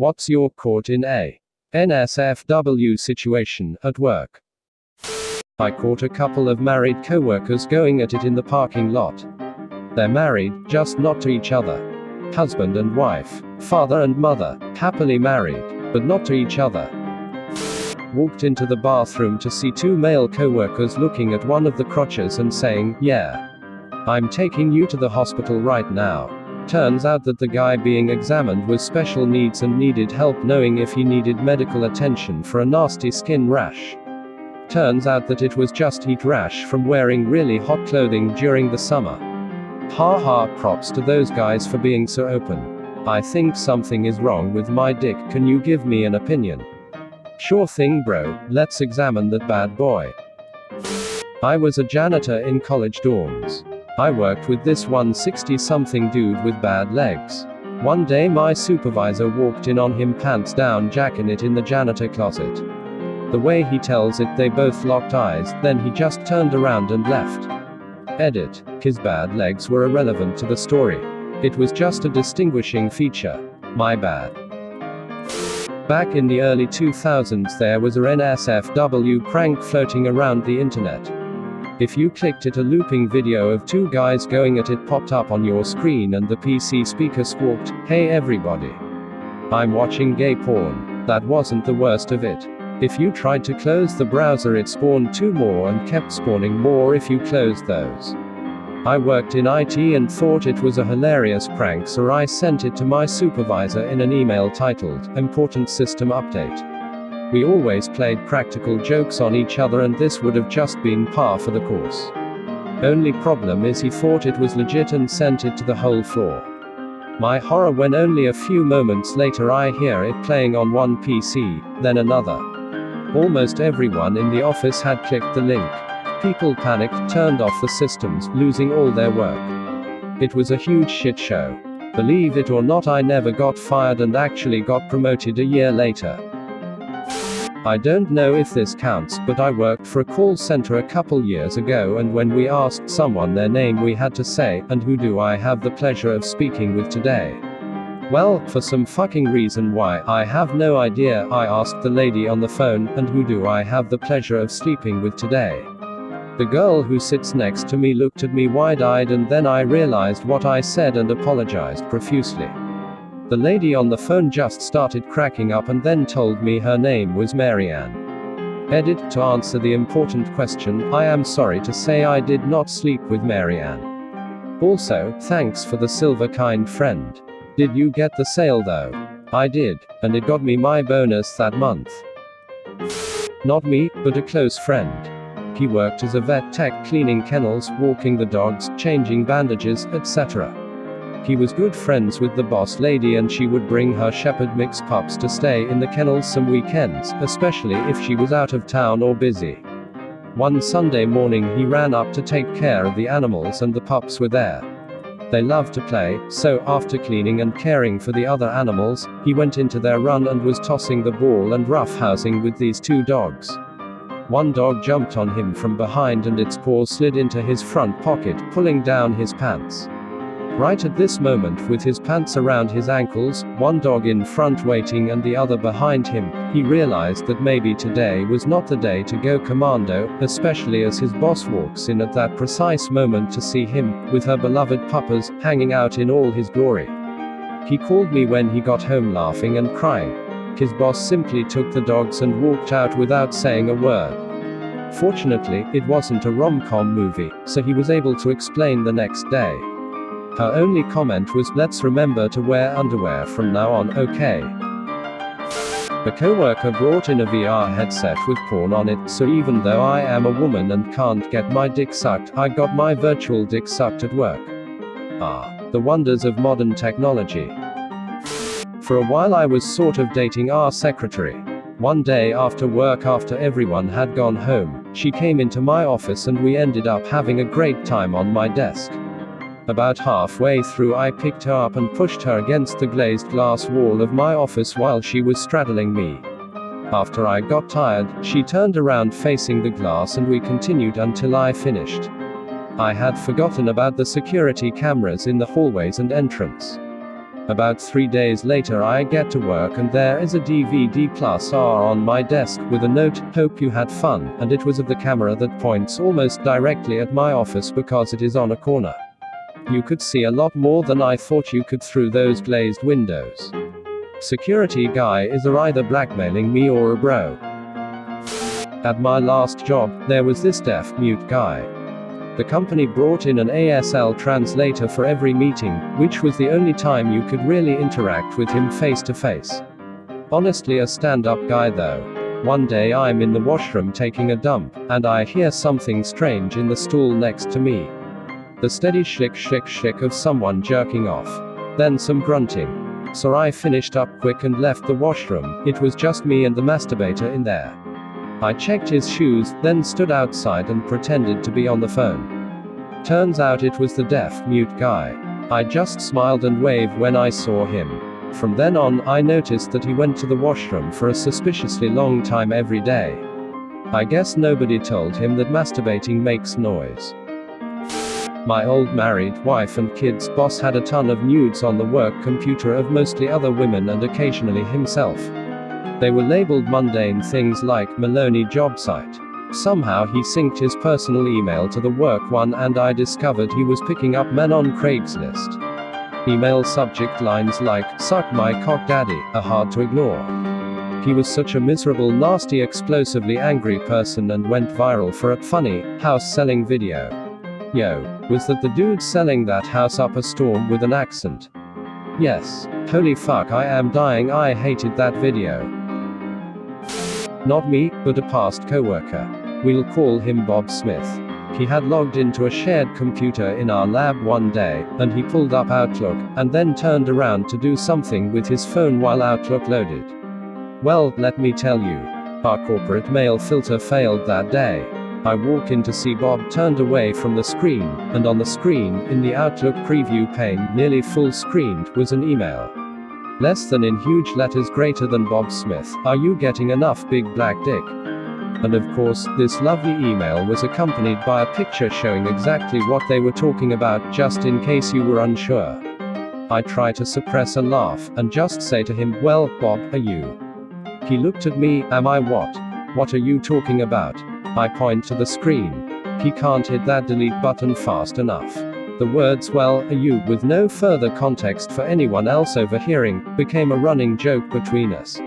What's your caught in a NSFW situation at work? I caught a couple of married co-workers going at it in the parking lot. They're married, just not to each other. Husband and wife, father and mother, happily married, but not to each other. Walked into the bathroom to see two male co-workers looking at one of the crotches and saying, "Yeah, I'm taking you to the hospital right now." Turns out that the guy being examined was special needs and needed help knowing if he needed medical attention for a nasty skin rash. Turns out that it was just heat rash from wearing really hot clothing during the summer. Ha, props to those guys for being so open. I think something is wrong with my dick, can you give me an opinion? Sure thing bro, let's examine that bad boy. I was a janitor in college dorms. I worked with this 160-something dude with bad legs. One day my supervisor walked in on him pants down jacking it in the janitor closet. The way he tells it, they both locked eyes, then he just turned around and left. Edit. His bad legs were irrelevant to the story. It was just a distinguishing feature. My bad. Back in the early 2000s there was a NSFW prank floating around the internet. If you clicked it, a looping video of two guys going at it popped up on your screen and the PC speaker squawked, "Hey everybody, I'm watching gay porn." That wasn't the worst of it. If you tried to close the browser it spawned two more and kept spawning more if you closed those. I worked in IT and thought it was a hilarious prank, so I sent it to my supervisor in an email titled, "Important System Update." We always played practical jokes on each other and this would have just been par for the course. Only problem is he thought it was legit and sent it to the whole floor. My horror when only a few moments later I hear it playing on one PC, then another. Almost everyone in the office had clicked the link. People panicked, turned off the systems, losing all their work. It was a huge shit show. Believe it or not, I never got fired and actually got promoted a year later. I don't know if this counts, but I worked for a call center a couple years ago and when we asked someone their name we had to say, "And who do I have the pleasure of speaking with today?" Well, for some fucking reason why, I have no idea, I asked the lady on the phone, "And who do I have the pleasure of sleeping with today?" The girl who sits next to me looked at me wide-eyed and then I realized what I said and apologized profusely. The lady on the phone just started cracking up and then told me her name was Marianne. Edit. To answer the important question, I am sorry to say I did not sleep with Marianne. Also, thanks for the silver kind friend. Did you get the sale though? I did, and it got me my bonus that month. Not me, but a close friend. He worked as a vet tech, cleaning kennels, walking the dogs, changing bandages, etc. He was good friends with the boss lady and she would bring her shepherd mix pups to stay in the kennels some weekends, especially if she was out of town or busy. One Sunday morning he ran up to take care of the animals and the pups were there. They loved to play, so after cleaning and caring for the other animals, he went into their run and was tossing the ball and roughhousing with these two dogs. One dog jumped on him from behind and its paw slid into his front pocket, pulling down his pants. Right at this moment, with his pants around his ankles, one dog in front waiting and the other behind him, he realized that maybe today was not the day to go commando, especially as his boss walks in at that precise moment to see him, with her beloved puppas, hanging out in all his glory. He called me when he got home laughing and crying. His boss simply took the dogs and walked out without saying a word. Fortunately, it wasn't a rom-com movie, so he was able to explain the next day. Her only comment was, "Let's remember to wear underwear from now on, okay?" A coworker brought in a VR headset with porn on it, so even though I am a woman and can't get my dick sucked, I got my virtual dick sucked at work. The wonders of modern technology. For a while I was sort of dating our secretary. One day after work, after everyone had gone home, she came into my office and we ended up having a great time on my desk. About halfway through I picked her up and pushed her against the glazed glass wall of my office while she was straddling me. After I got tired, she turned around facing the glass and we continued until I finished. I had forgotten about the security cameras in the hallways and entrance. About 3 days later I get to work and there is a DVD+R on my desk, with a note, "Hope you had fun," and it was of the camera that points almost directly at my office because it is on a corner. You could see a lot more than I thought you could through those glazed windows. Security guy is either blackmailing me or a bro. At my last job, there was this deaf-mute guy. The company brought in an ASL translator for every meeting, which was the only time you could really interact with him face to face. Honestly, a stand-up guy though. One day I'm in the washroom taking a dump, and I hear something strange in the stool next to me. The steady shick of someone jerking off. Then some grunting. So I finished up quick and left the washroom. It was just me and the masturbator in there. I checked his shoes, then stood outside and pretended to be on the phone. Turns out it was the deaf-mute guy. I just smiled and waved when I saw him. From then on, I noticed that he went to the washroom for a suspiciously long time every day. I guess nobody told him that masturbating makes noise. My old married wife and kids boss had a ton of nudes on the work computer of mostly other women and occasionally himself. They were labeled mundane things like Maloney job site. Somehow he synced his personal email to the work one and I discovered he was picking up men on Craigslist. Email subject lines like, "Suck my cock daddy," are hard to ignore. He was such a miserable, nasty, explosively angry person and went viral for a funny house selling video. Yo, was that the dude selling that house up a storm with an accent? Yes. Holy fuck, I am dying. I hated that video. Not me, but a past coworker. We'll call him Bob Smith. He had logged into a shared computer in our lab one day, and he pulled up Outlook, and then turned around to do something with his phone while Outlook loaded. Well, let me tell you. Our corporate mail filter failed that day. I walk in to see Bob turned away from the screen, and on the screen, in the Outlook preview pane, nearly full screened, was an email. Less than in huge letters greater than Bob Smith, "Are you getting enough big black dick?" And of course, this lovely email was accompanied by a picture showing exactly what they were talking about, just in case you were unsure. I try to suppress a laugh, and just say to him, "Well, Bob, are you?" He looked at me, "Am I what? What are you talking about?" I point to the screen. He can't hit that delete button fast enough. The words, "Well, are you," with no further context for anyone else overhearing, became a running joke between us.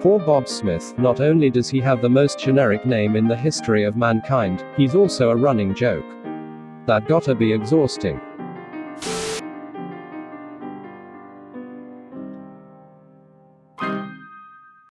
Poor Bob Smith, not only does he have the most generic name in the history of mankind, he's also a running joke. That gotta be exhausting.